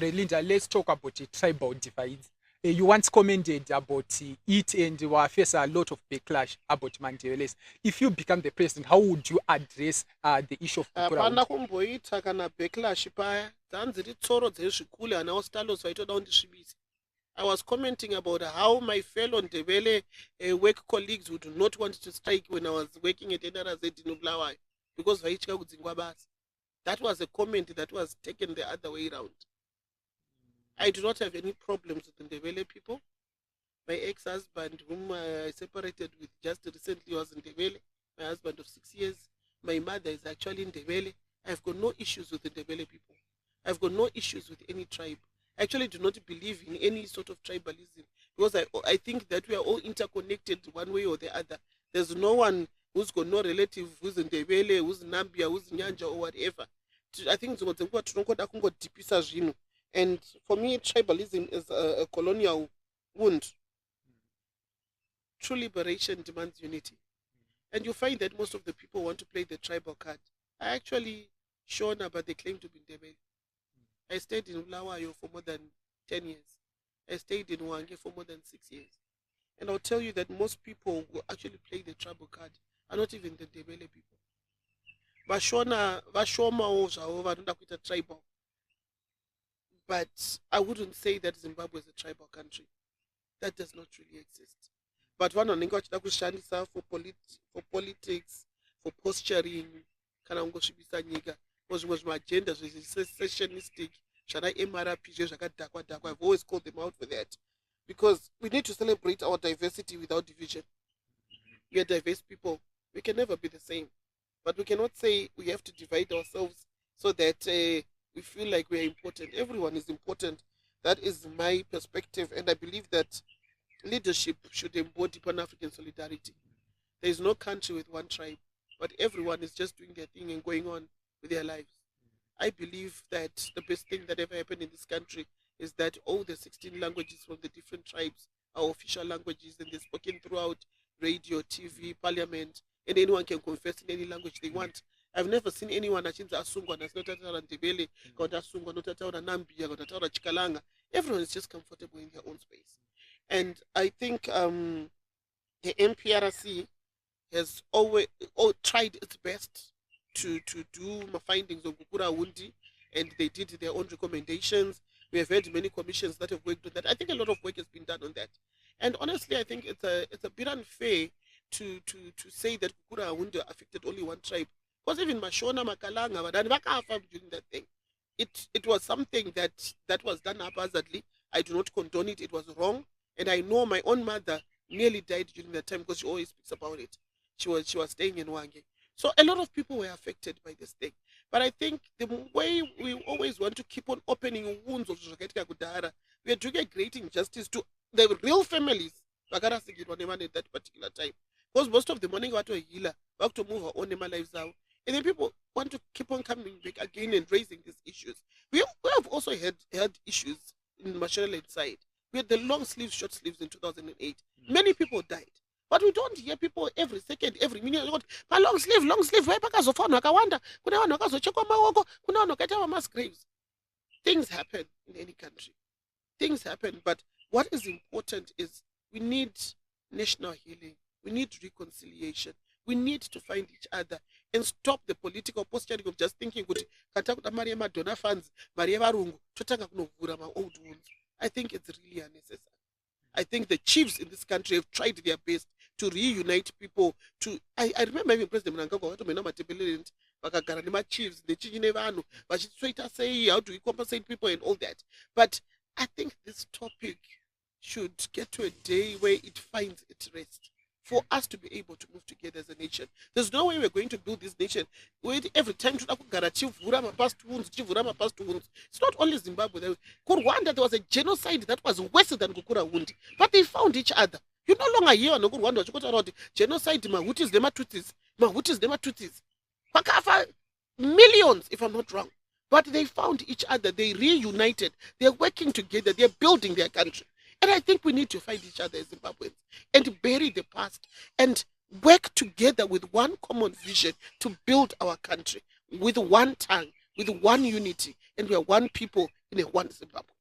Linda, let's talk about tribal divides. You once commented about it and were face a lot of backlash about Mandeveles. If you become the president, how would you address the issue of Gukurahundi? Hapana kumboita kana backlash paya dzanziri tsoro dzezvikule ana ostalos vaitoda kundisvibisa. I was commenting about how my fellow Ndebele work colleagues would not want to strike when I was working at NRZ in Bulawayo because vaichika kudzingwa basa. That was a comment that was taken the other way around. I do not have any problems with the Ndebele people. My ex-husband, whom I separated with just recently, was in Ndebele, my husband of 6 years. My mother is actually in Ndebele. I've got no issues with the Ndebele people. I've got no issues with any tribe. I actually do not believe in any sort of tribalism because I think that we are all interconnected one way or the other. There's no one who's got no relative who's in Ndebele, who's in Nambia, who's in Nyanja or whatever. I think and for me, tribalism is a colonial wound. True liberation demands unity. And you find that most of the people want to play the tribal card. I actually Shona, but they claim to be Ndebele. I stayed in Bulawayo for more than 10 years. I stayed in Wange for more than 6 years. And I'll tell you that most people who actually play the tribal card are not even the Ndebele people. Vashona, Vashoma, vanoda kuita tribal. But I wouldn't say that Zimbabwe is a tribal country. That does not really exist. But one wanenge vachida kushandisa for politics, for posturing, kana kungosvibisa nyika. Zvimwe zvimagenda zvezvesessionistic zvana MRP zvakadhakwa dhakwa. I've always called them out for that. Because we need to celebrate our diversity without division. We are diverse people. We can never be the same. But we cannot say we have to divide ourselves so that we feel like we are important. Everyone is important. That is my perspective. And I believe that leadership should embody Pan-African solidarity. There is no country with one tribe, but everyone is just doing their thing and going on with their lives. I believe that the best thing that ever happened in this country is that all the 16 languages from the different tribes are official languages and they're spoken throughout radio, TV, parliament, and anyone can confess in any language they want. I've never seen anyone achinzi asungwa nasinotaura Ndebele, kana asungwa notaura Nambia, kana taura Chikalanga. Everyone is just comfortable in their own space. And I think the MPRC has always tried its best to do my findings of Gukurahundi, and they did their own recommendations. We have had many commissions that have worked on that. I think a lot of work has been done on that. And honestly, I think it's a bit unfair to say that Gukurahundi affected only one tribe. Because even Mashona, Makalanga, Vadani Vakafa during that thing. It was something that was done haphazardly. I do not condone it. It was wrong. And I know my own mother nearly died during that time because she always speaks about it. She was staying in Wange. So a lot of people were affected by this thing. But I think the way we always want to keep on opening wounds of Zvichakaitike kudhara, we are doing a great injustice to the real families at that particular time. Because most of the money got to a healer, back to move our own lives out. And then people want to keep on coming back again and raising these issues. We have also had issues in Mashonaland side. We had the long sleeves, short sleeves in 2008. Many people died. But we don't hear people every second, every minute. Long sleeve, why pakazofana akawanda, kuna vanhu vakazochekwa maoko, kuna vanhu vakaita mass graves. Things happen in any country. Things happen, but what is important is we need national healing. We need reconciliation. We need to find each other and stop the political posturing of just thinking kuti katakuda mari yemadonor funds, mari yevarungu, totanga kunovhura my old wounds. I think it's really unnecessary. I think the chiefs in this country have tried their best to reunite people. I remember even President Mnangagwa wakatomena matebelelent vakagara nema-chiefs nechinyi nevanhu vachitoita sei, how do we compensate people and all that. But I think this topic should get to a day where it finds its rest for us to be able to move together as a nation. There's no way we're going to build this nation with every time to chivura my past wounds. It's not only Zimbabwe. Rwanda, there was a genocide that was worse than Gukurahundi, but they found each other. You no longer hear on Rwanda genocide, Mahutis, Tutsis. Pakafa, millions, if I'm not wrong. But they found each other, they reunited, they're working together, they're building their country. And I think we need to find each other as Zimbabweans and bury the past and work together with one common vision to build our country with one tongue, with one unity, and we are one people in a one Zimbabwe.